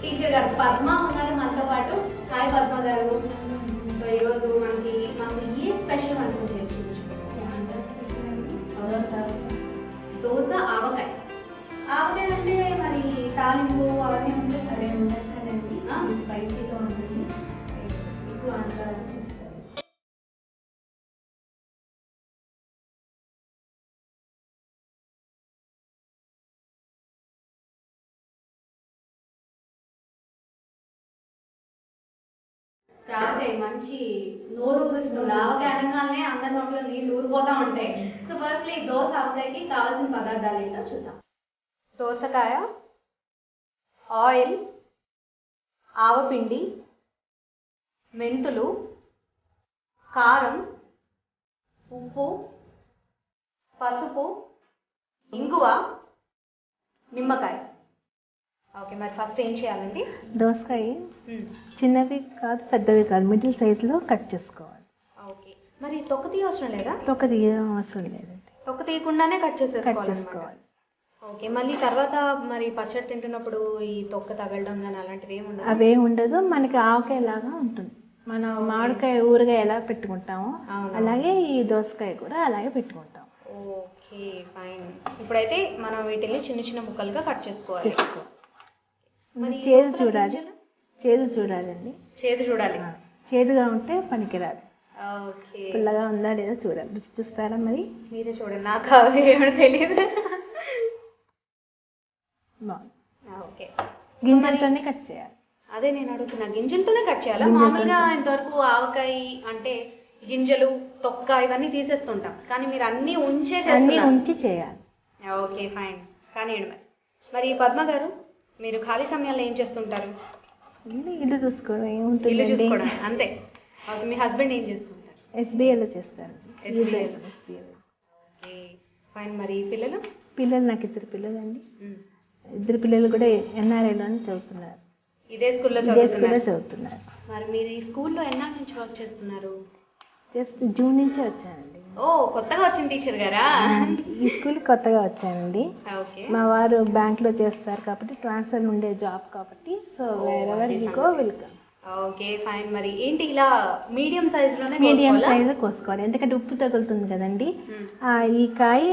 Teacher గారు పద్మ ఉన్నారు మనతో పాటు. హాయ్ పద్మ గారు. సో ఈరోజు మనకు ఏ స్పెషల్ వంటకం చేసుకోవచ్చు? దోశ ఆవకాయ. ఆవకాయ అంటే మరి తాలింపు అవన్నీ ఉంటాయి, అదే ఉండదు కదండి, స్పైసీగా ఉంటుంది, ఎక్కువ అంతా చేస్తారు. ఆవకాయ మంచి నోరు ఊరుస్తుంది. ఆవకాయ అనగానే అందరి నోట్లో నీళ్ళు ఊరిపోతూ ఉంటాయి. సో ఫస్ట్లీ దోశ ఆవకాయకి కావాల్సిన పదార్థాలు ఏంటో చూద్దాం. దోసకాయ, ఆయిల్, ఆవపిండి, మెంతులు, కారం, ఉప్పు, పసుపు, ఇంగువ, నిమ్మకాయ. ఓకే, మరి ఫస్ట్ ఏం చేయాలండి? దోసకాయ చిన్నవి కాదు పెద్దవి కాదు, మిడిల్ సైజులో కట్ చేసుకోవాలి. ఓకే, మరి తొక్క తీయవసరం లేదా? తొక్క తీయడం అవసరం లేదండి, తొక్క తీయకుండానే కట్ చేసేసుకోవాలి. ఓకే, మళ్ళీ తర్వాత మరి పచ్చడి తింటున్నప్పుడు ఈ తొక్క తగలడం కానీ అలాంటివి ఏమి ఉండదు? అవేం ఉండదు, మనకి ఆవకాయ లాగా ఉంటుంది. మనం మామిడికాయ ఊరగాయ ఎలా పెట్టుకుంటామో అలాగే ఈ దోసకాయ కూడా అలాగే పెట్టుకుంటాం. Okay fine. ఇప్పుడైతే మనం వీటిని చిన్న చిన్న ముక్కలుగా కట్ చేసుకోవాలి. చేదు చూడాలి, చేదు చూడాలండి, చేదు చూడాలి. చేదుగా ఉంటే పనికిరాదు. ఓకే, పుల్లగా ఉందా లేదా చూడాలి. రుచి చూస్తారా? మరి మీరే చూడండి, నాకు ఏమో తెలియదు. ఓకే, గింజలతోనే కట్ చేయాలి. అదే నేను అడుగుతున్నా, గింజలతోనే కట్ చేయాలా? మామూలుగా ఇంతవరకు ఆవకాయ అంటే గింజలు తొక్క ఇవన్నీ తీసేస్తుంటాం, కానీ మీరు అన్నీ ఉంచి చేయాలి. ఓకే ఫైన్, కానీ మరి పద్మ గారు, మీరు ఖాళీ సమయాల్లో ఏం చేస్తుంటారు? ఇల్లు చూసుకోవడం ఏముంటుంది, ఇల్లు చూసుకోవడం అంతే. ఓకే, మీ హస్బెండ్ ఏం చేస్తుంటారు? ఎస్బీఐలో చేస్తారు. Okay fine. మరి పిల్లలు నాకు 2 పిల్లలు అండి. 2 పిల్లలు కూడా ఎన్ఆర్ఐలోనే చదువుతున్నారు. ఇదే స్కూల్లో చదువుతున్నారు. మరి మీరు ఈ స్కూల్లో ఎన్నాళ్ళ నుంచి వర్క్ చేస్తున్నారు? జస్ట్ జూన్ నుంచే వచ్చానండి. ఓ, కొత్తగా వచ్చిన టీచర్ గారా? ఈ స్కూల్ కొత్తగా వచ్చానండి. మా వారు బ్యాంక్లో చేస్తారు కాబట్టి, ట్రాన్స్ఫర్ ఉండే జాబ్ కాబట్టి, so wherever you go welcome. Okay fine. మరి ఏంటి ఇలా మీడియం సైజులోనే? మీడియం సైజు కోసుకోవాలి, ఎందుకంటే ఉప్పు తగులుతుంది కదండి. ఈ కాయ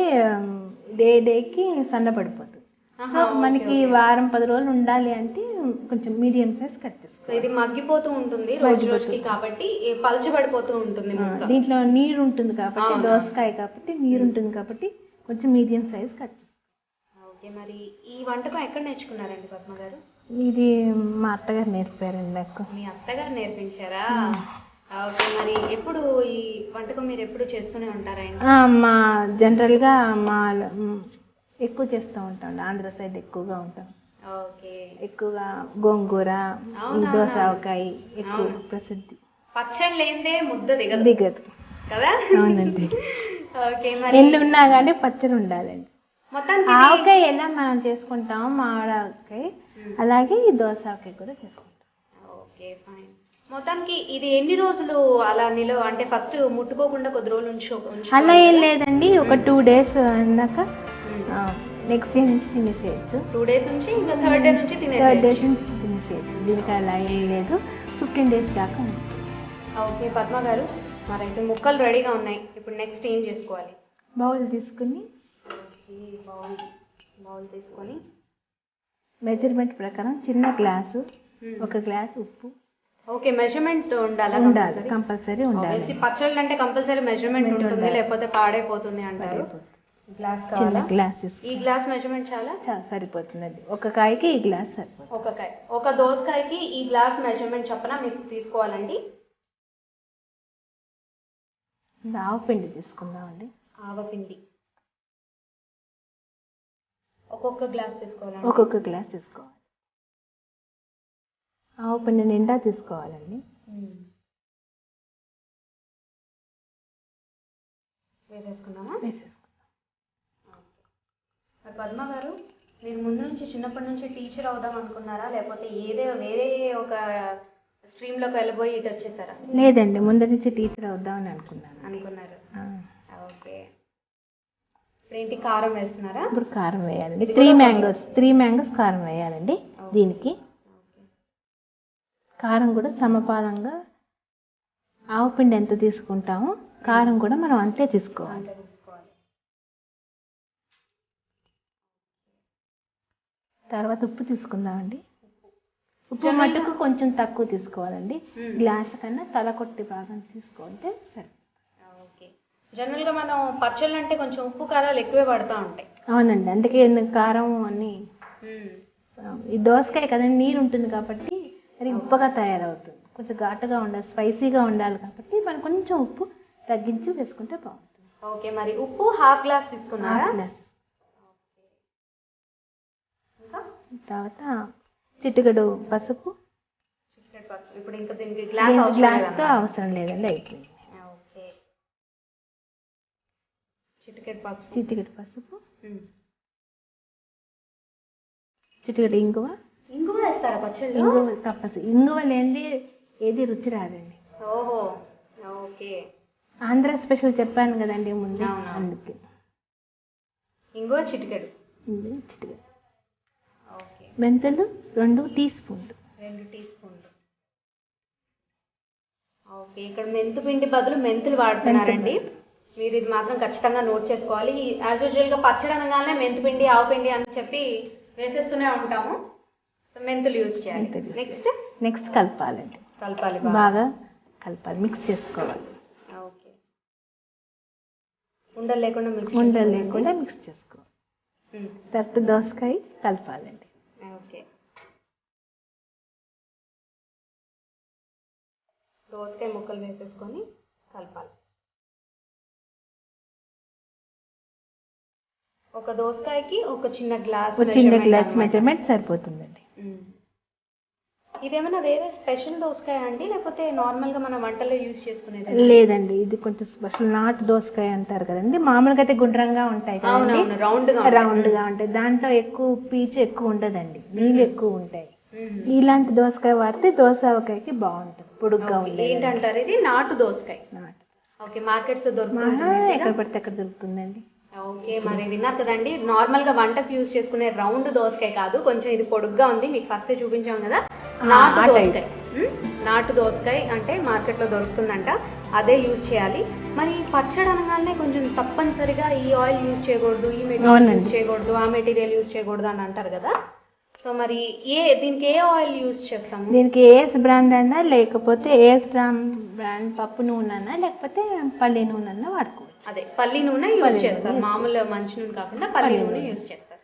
డేకి సన్నపడిపోతుంది. సో మనకి వారం 10 రోజులు ఉండాలి అంటే కొంచెం మీడియం సైజ్ కట్ చేసుకోవాలి. సో ఇది మగ్గిపోతూ ఉంటుంది రోజు రోజుకి కాబట్టి పలచబడిపోతూ ఉంటుంది. దీంట్లో నీరు ఉంటుంది కాబట్టి, దోసకాయ కాబట్టి నీరు ఉంటుంది కాబట్టి కొంచెం మీడియం సైజ్ కట్ చేసుకోవాలి. ఓకే, మరి ఈ వంటకం ఎక్కడ నేర్చుకున్నారండి పద్మ గారు? ఇది మా అత్తగారు నేర్పారండి నాకు. మీ అత్తగారు నేర్పించారా? ఓకే, మరి ఎప్పుడు ఈ వంటకం మీరు ఎప్పుడు చేస్తూనే ఉంటారా? మా జనరల్గా ఎక్కువ చేస్తూ ఉంటాం, ఆంధ్ర సైడ్ ఎక్కువగా ఉంటాం. ఓకే, ఎక్కువగా గోంగూర, దోస ఆవకాయ ఎక్కువ ప్రసిద్ధి. పచ్చడి లేదే ముద్ద దిగదు కదా? అవునండి. ఓకే, మరి ఎన్ని ఉన్నా కానీ పచ్చడి ఉండాలండి. మొత్తానికి ఆవకాయ ఎలా మనం చేసుకుంటాము, మామిడి ఆవకాయ, అలాగే ఈ దోస ఆవకాయ కూడా చేసుకుంటాం. Okay fine. మొత్తానికి ఇది ఎన్ని రోజులు అలా నిలవ, అంటే ఫస్ట్ ముట్టుకోకుండా కొద్ది రోజులు అలా ఏం లేదండి, ఒక 2 days అన్నాక నెక్స్ట్ డే నుంచి తినేసేయచ్చు. 2 days నుంచి ఇంకా థర్డ్ డే నుంచి తినేసేయచ్చు. దీనికి అలా ఏం లేదు, 15 days దాకా ఉంది. ఓకే పద్మ గారు, మరైతే ముక్కలు రెడీగా ఉన్నాయి. ఇప్పుడు నెక్స్ట్ ఏం చేసుకోవాలి? బౌల్ తీసుకుని, బౌల్ తీసుకొని మెజర్మెంట్ ప్రకారం చిన్న గ్లాసు, 1 గ్లాసు ఉప్పు. ఓకే, మెజర్మెంట్ ఉండాలి, కంపల్సరీ ఉండాలి. పచ్చళ్ళు అంటే కంపల్సరీ మెజర్మెంట్ ఉంటుంది, లేకపోతే పాడైపోతుంది అంటారు. గ్లాస్ కావాలా? గ్లాస్. ఈ గ్లాస్ మెజర్మెంట్ చాలా సరిపోతుందండి, 1 కాయకి ఈ గ్లాస్ సరిపోతుంది. ఒక దోసకాయకి ఈ గ్లాస్ మెజర్మెంట్ చొప్పున మీకు తీసుకోవాలండి. ఆవపిండి తీసుకుందామండి. ఆవపిండి ఒక్కొక్క గ్లాస్ తీసుకోవాలి. ఆవపిండి నిండా తీసుకోవాలండి. వేసేసుకుందామా? పద్మ గారు, మీరు ముందు నుంచి చిన్నప్పటి నుంచి టీచర్ అవుదాం అనుకున్నారా, లేకపోతే వేరే ఒక స్ట్రీమ్లోకి వెళ్ళిపోయి ఇటు వచ్చేసారా? లేదండి, ముందు నుంచి టీచర్ అవుదామని అనుకున్నారు. ఓకే, ఏంటి కారం వేస్తున్నారా? ఇప్పుడు కారం వేయాలండి. 3 మ్యాంగోస్ కారం వేయాలండి దీనికి. కారం కూడా సమపాలంగా ఆవు పిండి ఎంత తీసుకుంటామో కారం కూడా మనం అంతే తీసుకోవాలి. తర్వాత ఉప్పు తీసుకుందామండి. ఉప్పు మట్టుకు కొంచెం తక్కువ తీసుకోవాలండి. గ్లాస్ కన్నా తల కొట్టి భాగం తీసుకుంటే సరే. ఓకే. జనరల్గా మనం పచ్చళ్ళు అంటే కొంచెం ఉప్పు కారాలు ఎక్కువే పడుతూ ఉంటాయి. అవునండి, అందుకే కారం అన్ని. ఈ దోసకాయ కదండి నీరు ఉంటుంది కాబట్టి అది ఉప్పుగా తయారవుతుంది. కొంచెం ఘాటుగా ఉండాలి, స్పైసీగా ఉండాలి కాబట్టి మనం కొంచెం ఉప్పు తగ్గించి వేసుకుంటే బాగుంటుంది. ఓకే, మరి ఉప్పు హాఫ్ గ్లాస్ తీసుకున్నారా? Half glass. తర్వాత చిటికెడు పసుపు. ఇప్పుడు ఇంకా దీనికి గ్లాస్తో అవసరం లేదండి, అయిపోయింది. ఓకే, చిటికెడు పసుపు, చిటికెడు ఇంగువ. ఇంగువ వేస్తారా పచ్చళ్ళు? ఇంగువ తప్పదు, ఇంగువ లేనిది ఏది రుచి రాదండి. ఓహో, ఓకే. ఆంధ్ర స్పెషల్ చెప్పాను కదండి ముందు, అందుకే ఇంగువ చిటికెడు. ఓకే. మెంతులు 2 టీ స్పూన్లు. ఓకే, ఇక్కడ మెంతు పిండి బదులు మెంతులు వాడుతున్నారండి. మీరు ఇది మాత్రం ఖచ్చితంగా నోట్ చేసుకోవాలి. యాజ్ యూజువల్గా పచ్చడి అనగానే మెంతు పిండి, ఆవు పిండి అని చెప్పి వేసేస్తూనే ఉంటాము. మెంతులు యూజ్ చేయాలి. నెక్స్ట్ కలపాలి, బాగా కలపాలి, మిక్స్ చేసుకోవాలి. ఓకే, ఉండలు లేకుండా మిక్స్ చేసుకోవాలి. తర్వాత దోసకాయ కలపాలండి. ఓకే, దోసకాయ ముక్కలు వేసేసుకొని కలపాలి. ఒక దోసకాయకి ఒక చిన్న గ్లాస్ మెజర్మెంట్ సరిపోతుందండి. ఇదేమైనా వేరే స్పెషల్ దోసకాయ అండి, లేకపోతే నార్మల్గా మన వంటలో యూజ్ చేసుకునేది? లేదండి, ఇది కొంచెం స్పెషల్ నాటు దోసకాయ అంటారు కదండి. మామూలుగా అయితే గుండ్రంగా ఉంటాయి కదండి, రౌండ్గా ఉంటాయి. దాంట్లో ఎక్కువ పీచు ఎక్కువ ఉండదండి, నీళ్ళు ఎక్కువ ఉంటాయి. ఇలాంటి దోసకాయ వాడితే దోసకాయకి బాగుంటుంది, పొడుగ్గా ఉంటుంది. ఏంటంటారు ఇది? నాటు దోసకాయ. ఓకే, మార్కెట్స్ దొరుకుతుంది, ఎక్కడ పడితే అక్కడ దొరుకుతుందండి. ఓకే, మరి విన్నారు కదండి, నార్మల్గా వంటకు యూజ్ చేసుకునే రౌండ్ దోసకాయ కాదు, కొంచెం ఇది పొడుగ్గా ఉంది. మీకు ఫస్ట్ చూపించాం కదా, నాటు దోసకాయ అంటే మార్కెట్లో దొరుకుతుందంట, అదే యూజ్ చేయాలి. మరి పచ్చడి అనగానే కొంచెం తప్పనిసరిగా ఈ ఆయిల్ యూజ్ చేయకూడదు, ఈ మెటీరియల్ యూజ్ చేయకూడదు, ఆ మెటీరియల్ యూజ్ చేయకూడదు అని అంటారు కదా. సో మరి దీనికి ఏ ఆయిల్ యూజ్ చేస్తాము? దీనికి ఏఎస్ బ్రాండ్ అన్నా, లేకపోతే ఏఎస్ బ్రాండ్ పప్పు నూనె అన్నా, లేకపోతే పల్లి నూనె అన్నా వాడుకోవచ్చు. అదే పల్లి నూనె యూజ్ చేస్తారు, మామూలు మంచి నూనె కాకుండా పల్లి నూనె యూజ్ చేస్తారు.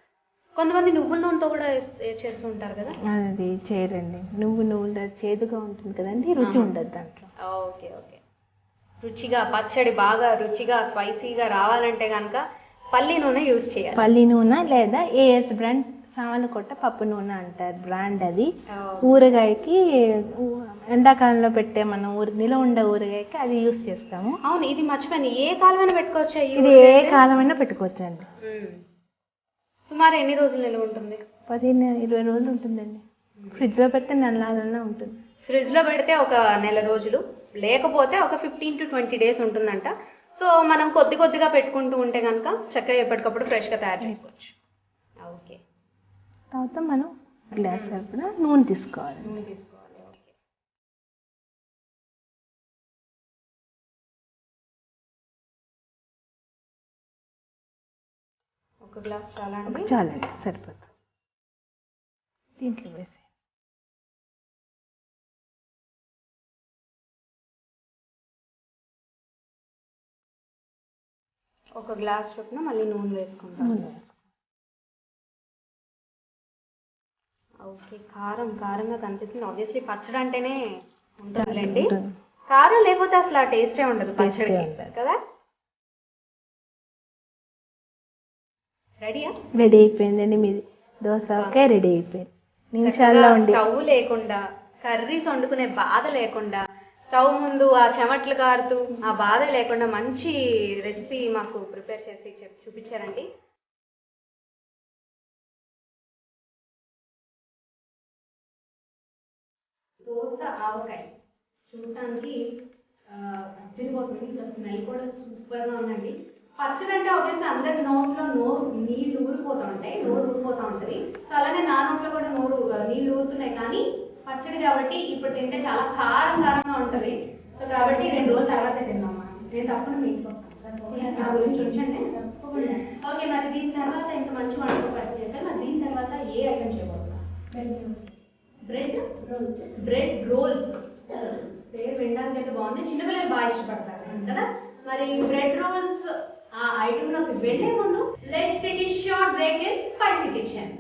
కొంతమంది నువ్వుల నూనెతో కూడా చేస్తూ ఉంటారు కదా. అది చేయరండి, నువ్వుల చేదుగా ఉంటుంది కదండి, రుచి ఉండదు దాంట్లో. ఓకే, రుచిగా పచ్చడి బాగా రుచిగా స్పైసీగా రావాలంటే కనుక పల్లి నూనె యూజ్ చేయాలి. పల్లి నూనె లేదా ఏఎస్ బ్రాండ్ సామలకొట్ట పప్పు నూనె అంటారు బ్రాండ్. అది ఊరగాయకి ఎండాకాలంలో పెట్టే మనం నిలవ ఉండే ఊరగాయకి అది యూజ్ చేస్తాము. అవును, ఇది మర్చిపోయాను, ఏ కాలమైనా పెట్టుకోవచ్చా? ఇది ఏ కాలమైనా పెట్టుకోవచ్చు అండి. సుమారు ఎన్ని రోజులు నిల్వ ఉంటుంది? 15-20 రోజులు ఉంటుందండి. ఫ్రిడ్జ్లో పెడితే నెలలాగా ఉంటుంది. ఫ్రిడ్జ్లో పెడితే ఒక నెల రోజులు, లేకపోతే ఒక 15 to 20 days ఉంటుందంట. సో మనం కొద్దిగా పెట్టుకుంటూ ఉంటే కనుక చక్కగా ఎప్పటికప్పుడు ఫ్రెష్గా తయారు చేసుకోవచ్చు. ఓకే, తర్వాత మనం గ్లాస్ నూనె తీసుకోవాలి. ఓకే, ఒక గ్లాస్ చాలండి, సరిపోతుంది. దీంట్లో వేసి ఒక గ్లాస్ చొప్పున మళ్ళీ నూనె వేసుకుంటాం. ఓకే, కారంగా కనిపిస్తుంది. ఆబ్వియస్లీ పచ్చడి అంటేనే ఉంటుందిలేండి, కారం లేకపోతే అసలు ఆ టేస్టే ఉండదు పచ్చడికి కదా. రెడీ అయిపోయిందండి మీది దోసకాయ, రెడీ అయిపోయింది నిమిషాల్లో. స్టవ్ లేకుండా కర్రీస్ వండుకునే బాధ లేకుండా, స్టవ్ ముందు ఆ చెమట్లు కారుతూ ఆ బాధ లేకుండా మంచి రెసిపీ మాకు ప్రిపేర్ చేసి చూపించారండి. దోస ఆవకాయ చూడటానికి తిరిగిపోతుంది, ఇంకా స్మెల్ కూడా సూపర్గా ఉందండి. పచ్చడి అంటే ఆబ్వియస్లీ అందరి నోట్లో నీళ్ళు ఊరిపోతూ ఉంటాయి, నోరు ఊరిపోతూ ఉంటుంది. సో అలానే నా నోట్లో కూడా నీళ్ళు ఊరుతున్నాయి. కానీ పచ్చడి కాబట్టి ఇప్పుడు తింటే చాలా కారంగా ఉంటుంది. సో కాబట్టి 2 రోజుల తర్వాత తిందాం మనం. నేను తప్పకుండా మీ ఇంటికి వస్తాను, నా గురించి ఉంచండి. ఓకే, మరి దీని తర్వాత ఇంత మంచి వంటకం పరిచయం చేశారు. మరి దీని తర్వాత ఏ ఐటమ్ చేయబోతున్నారు? Bread roles. పేరు వినడానికి అయితే బాగుంది, చిన్నపిల్లలు బాగా ఇష్టపడతారు కదా. మరి బ్రెడ్ రోల్స్ ఆ ఐటమ్ లోకి వెళ్లే ముందు let's take a short break in spicy kitchen.